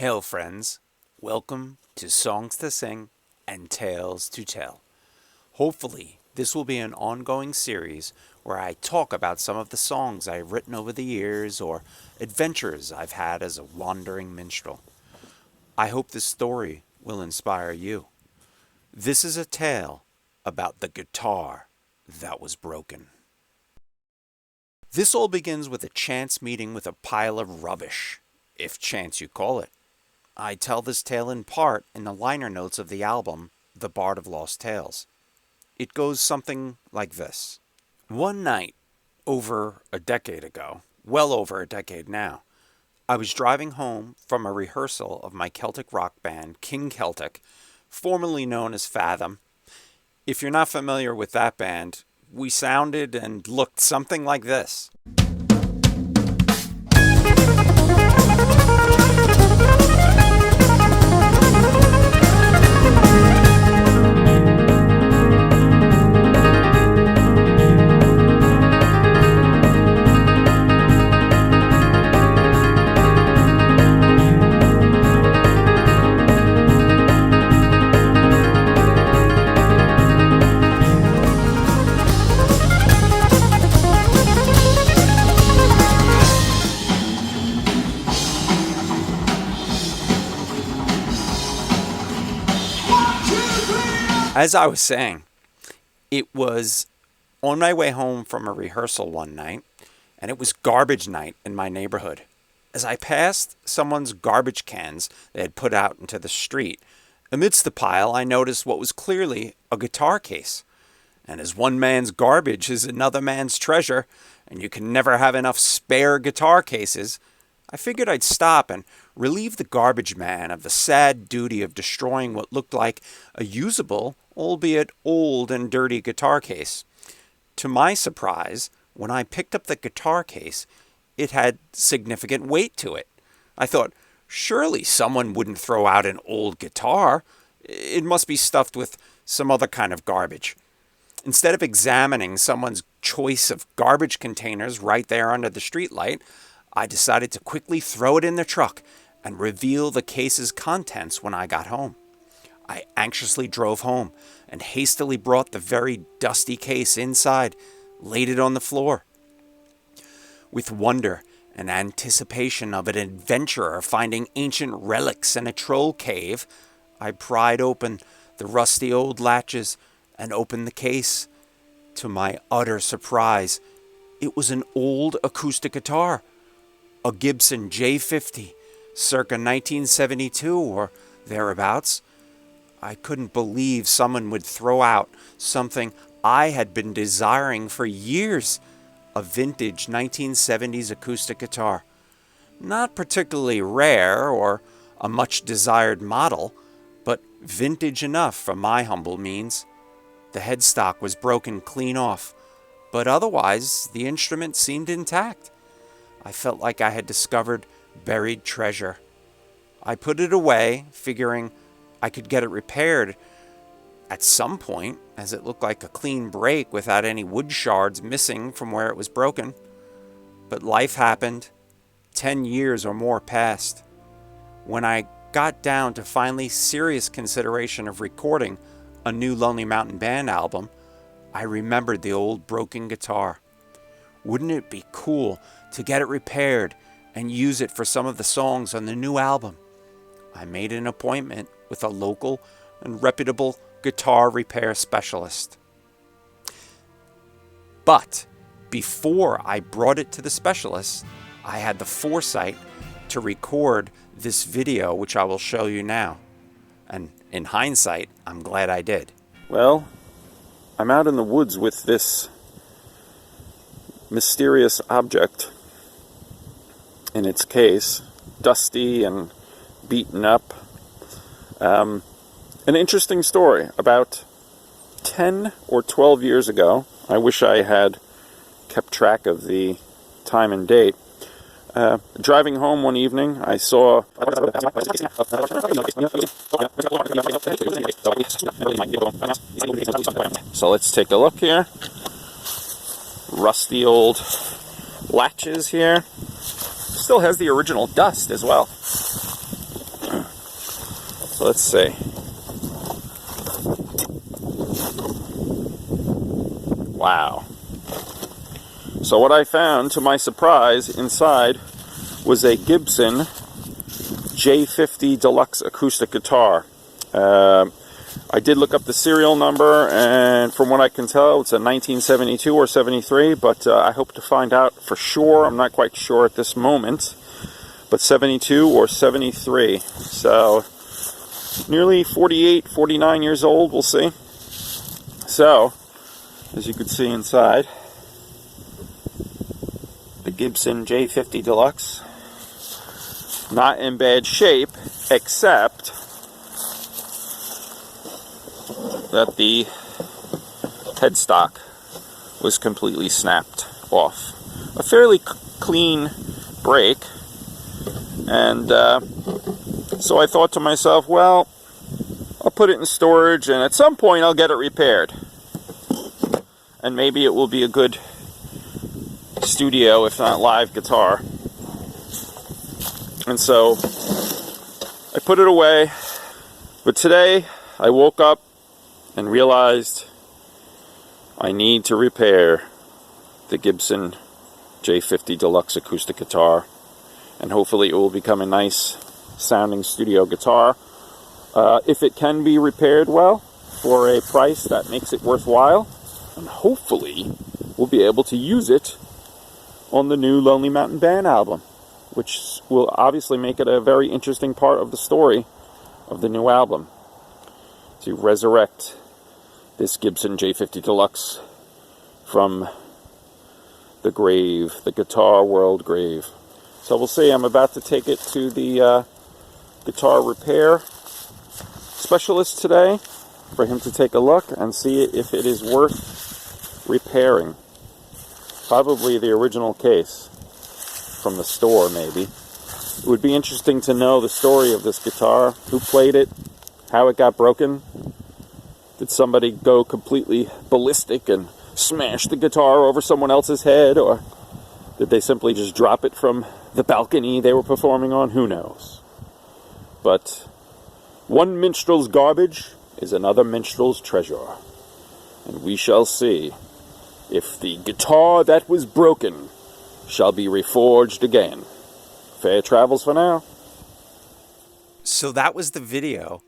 Hail friends, welcome to Songs to Sing and Tales to Tell. Hopefully, this will be an ongoing series where I talk about some of the songs I've written over the years or adventures I've had as a wandering minstrel. I hope this story will inspire you. This is a tale about the guitar that was broken. This all begins with a chance meeting with a pile of rubbish, if chance you call it. I tell this tale in part in the liner notes of the album, The Bard of Lost Tales. It goes something like this. One night, over a decade ago, well over a decade now, I was driving home from a rehearsal of my Celtic rock band, King Celtic, formerly known as Fathom. If you're not familiar with that band, we sounded and looked something like this. As I was saying, it was on my way home from a rehearsal one night, and it was garbage night in my neighborhood. As I passed someone's garbage cans they had put out into the street, amidst the pile I noticed what was clearly a guitar case. And as one man's garbage is another man's treasure, and you can never have enough spare guitar cases, I figured I'd stop and relieve the garbage man of the sad duty of destroying what looked like a usable, albeit old and dirty guitar case. To my surprise, when I picked up the guitar case, it had significant weight to it. I thought, surely someone wouldn't throw out an old guitar. It must be stuffed with some other kind of garbage. Instead of examining someone's choice of garbage containers right there under the streetlight, I decided to quickly throw it in the truck and reveal the case's contents when I got home. I anxiously drove home and hastily brought the very dusty case inside, laid it on the floor. With wonder and anticipation of an adventurer finding ancient relics in a troll cave, I pried open the rusty old latches and opened the case. To my utter surprise, it was an old acoustic guitar, a Gibson J50, circa 1972 or thereabouts. I couldn't believe someone would throw out something I had been desiring for years, a vintage 1970s acoustic guitar. Not particularly rare or a much desired model, but vintage enough for my humble means. The headstock was broken clean off, but otherwise the instrument seemed intact. I felt like I had discovered buried treasure. I put it away, figuring I could get it repaired at some point, as it looked like a clean break without any wood shards missing from where it was broken. But life happened. 10 years or more passed. When I got down to finally serious consideration of recording a new Lonely Mountain Band album, I remembered the old broken guitar. Wouldn't it be cool to get it repaired and use it for some of the songs on the new album? I made an appointment with a local and reputable guitar repair specialist. But before I brought it to the specialist, I had the foresight to record this video, which I will show you now. And in hindsight, I'm glad I did. Well, I'm out in the woods with this mysterious object in its case, dusty and beaten up. An interesting story. About 10 or 12 years ago, I wish I had kept track of the time and date. Driving home one evening, I saw so let's take a look here. Rusty old latches here. Still has the original dust as well. Let's see. Wow. So what I found, to my surprise, inside was a Gibson J50 Deluxe acoustic guitar. I did look up the serial number, and from what I can tell, it's a 1972 or 73, but I hope to find out for sure. I'm not quite sure at this moment, but 72 or 73. So, nearly 48, 49 years old, we'll see. So, as you can see inside, the Gibson J50 Deluxe. Not in bad shape, except that the headstock was completely snapped off. A fairly clean break, and so I thought to myself, well, I'll put it in storage, and at some point I'll get it repaired, and maybe it will be a good studio, if not live, guitar. And so I put it away, but today I woke up and realized I need to repair the Gibson J50 Deluxe acoustic guitar, and hopefully it will become a nice sounding studio guitar. If it can be repaired well for a price that makes it worthwhile, and hopefully we'll be able to use it on the new Lonely Mountain Band album, which will obviously make it a very interesting part of the story of the new album, to resurrect this Gibson J50 Deluxe from the grave, the guitar world grave. So we'll see. I'm about to take it to the guitar repair specialist today for him to take a look and see if it is worth repairing. Probably the original case from the store, maybe. It would be interesting to know the story of this guitar, who played it, how it got broken. Did somebody go completely ballistic and smash the guitar over someone else's head, or did they simply just drop it from the balcony they were performing on? Who knows? But one minstrel's garbage is another minstrel's treasure, and we shall see if the guitar that was broken shall be reforged again. Fair travels for now. So that was the video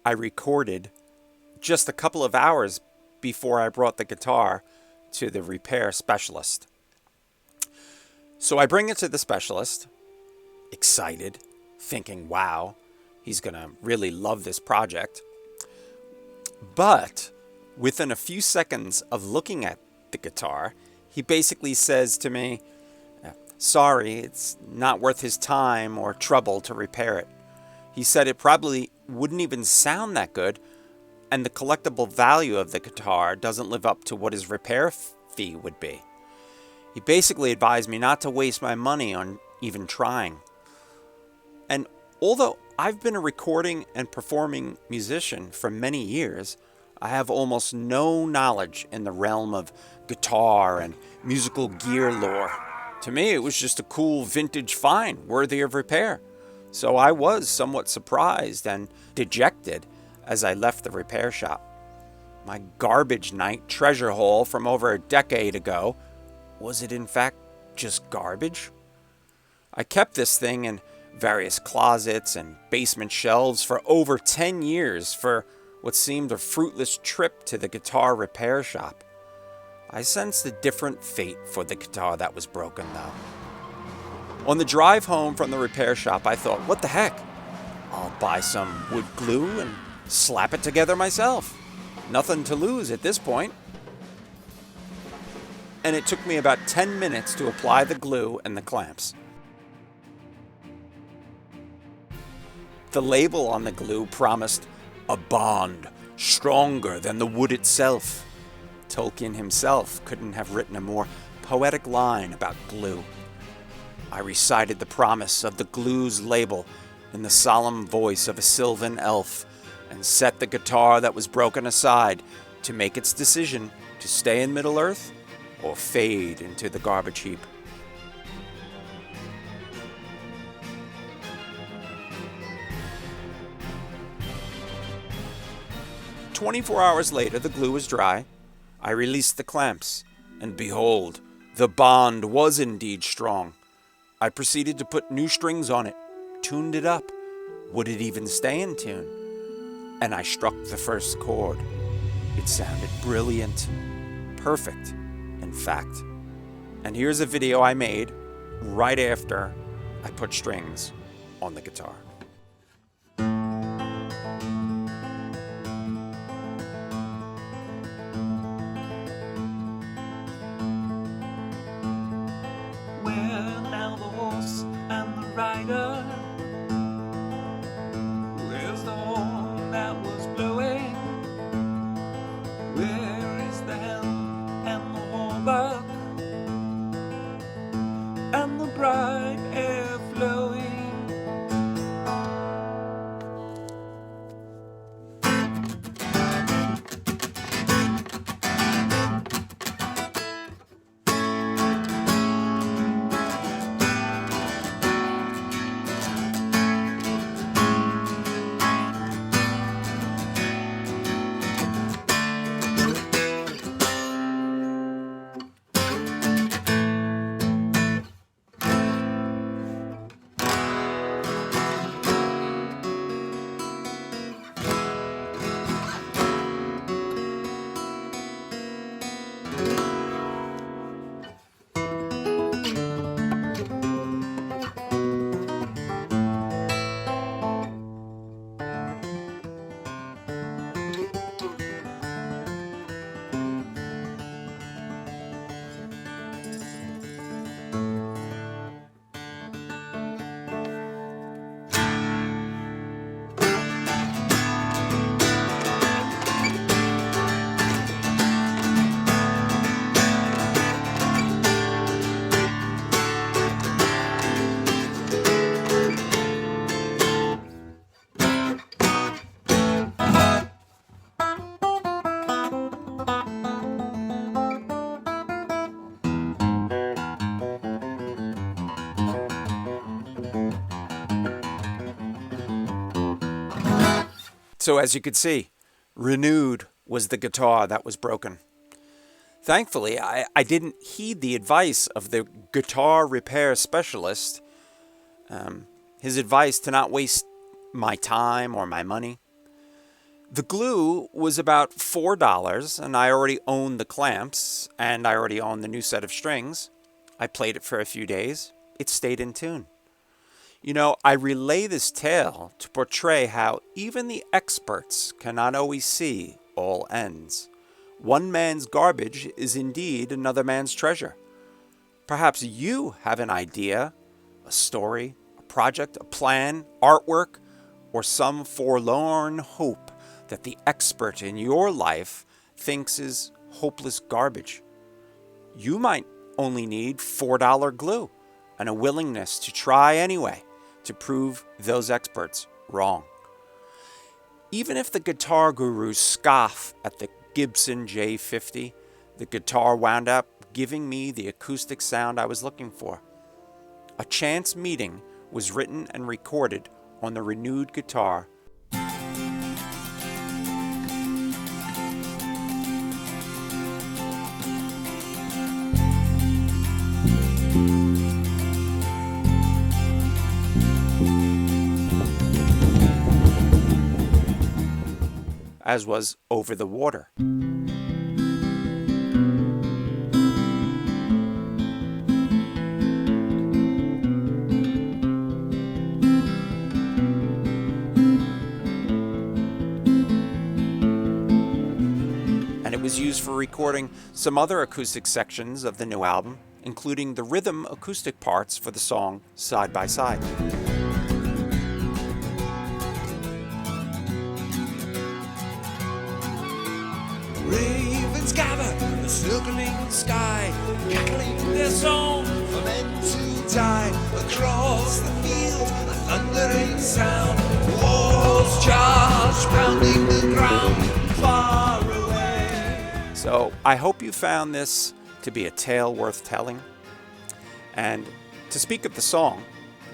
I recorded just a couple of hours before I brought the guitar to the repair specialist. So I bring it to the specialist, excited, thinking, wow, he's going to really love this project. But within a few seconds of looking at the guitar, he basically says to me, sorry, it's not worth his time or trouble to repair it. He said it probably wouldn't even sound that good, and the collectible value of the guitar doesn't live up to what his repair fee would be. He basically advised me not to waste my money on even trying. And although I've been a recording and performing musician for many years, I have almost no knowledge in the realm of guitar and musical gear lore. To me, it was just a cool vintage find worthy of repair. So I was somewhat surprised and dejected as I left the repair shop. My garbage night treasure haul from over a decade ago, was it in fact just garbage? I kept this thing in various closets and basement shelves for over 10 years for what seemed a fruitless trip to the guitar repair shop. I sensed a different fate for the guitar that was broken, though. On the drive home from the repair shop, I thought, what the heck? I'll buy some wood glue and slap it together myself. Nothing to lose at this point. And it took me about 10 minutes to apply the glue and the clamps. The label on the glue promised a bond stronger than the wood itself. Tolkien himself couldn't have written a more poetic line about glue. I recited the promise of the glue's label in the solemn voice of a sylvan elf, and set the guitar that was broken aside to make its decision to stay in Middle-earth or fade into the garbage heap. 24 hours later, the glue was dry. I released the clamps, and behold, the bond was indeed strong. I proceeded to put new strings on it, tuned it up. Would it even stay in tune? And I struck the first chord. It sounded brilliant, perfect, in fact. And here's a video I made right after I put strings on the guitar. Where now the horse and the rider? Where's the horn that was blowing? Where is the helm and the hauberk and the bright air flowing? So as you could see, renewed was the guitar that was broken. Thankfully, I didn't heed the advice of the guitar repair specialist, his advice to not waste my time or my money. The glue was about $4, and I already owned the clamps, and I already owned the new set of strings. I played it for a few days. It stayed in tune. You know, I relay this tale to portray how even the experts cannot always see all ends. One man's garbage is indeed another man's treasure. Perhaps you have an idea, a story, a project, a plan, artwork, or some forlorn hope that the expert in your life thinks is hopeless garbage. You might only need $4 glue and a willingness to try anyway to prove those experts wrong. Even if the guitar gurus scoff at the Gibson J50, the guitar wound up giving me the acoustic sound I was looking for. A Chance Meeting was written and recorded on the renewed guitar. As was Over the Water. And it was used for recording some other acoustic sections of the new album, including the rhythm acoustic parts for the song Side by Side. Ravens gather, the circling sky, cackling their song for men to die. Across the field, a thundering sound, walls charge, pounding the ground, far away. So I hope you found this to be a tale worth telling. And to speak of the song,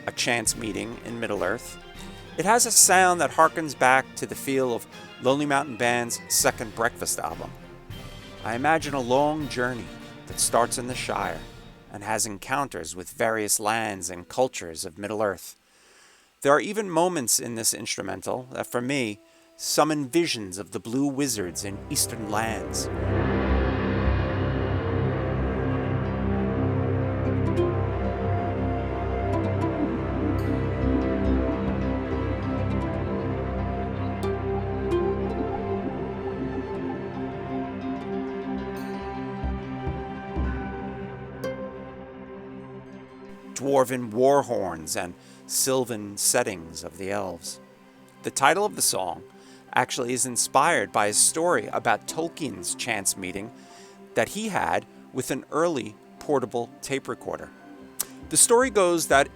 A Chance Meeting in Middle-earth, It has a sound that harkens back to the feel of Lonely Mountain Band's second Breakfast album. I imagine a long journey that starts in the Shire and has encounters with various lands and cultures of Middle-earth. There are even moments in this instrumental that, for me, summon visions of the blue wizards in eastern lands. Dwarven war horns and sylvan settings of the elves. The title of the song actually is inspired by a story about Tolkien's chance meeting that he had with an early portable tape recorder. The story goes that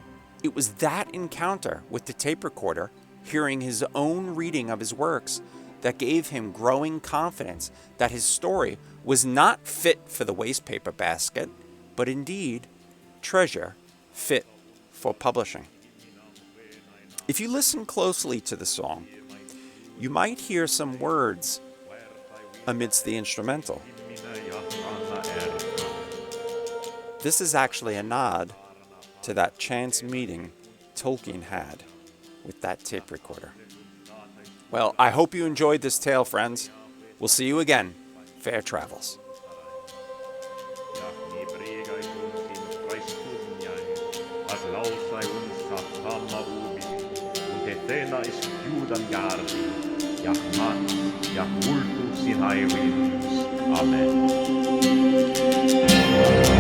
it was that encounter with the tape recorder, hearing his own reading of his works, that gave him growing confidence that his story was not fit for the wastepaper basket, but indeed treasure fit for publishing. If you listen closely to the song, you might hear some words amidst the instrumental. This is actually a nod to that chance meeting Tolkien had with that tape recorder. Well, I hope you enjoyed this tale, friends. We'll see you again. Fair travels. Amen.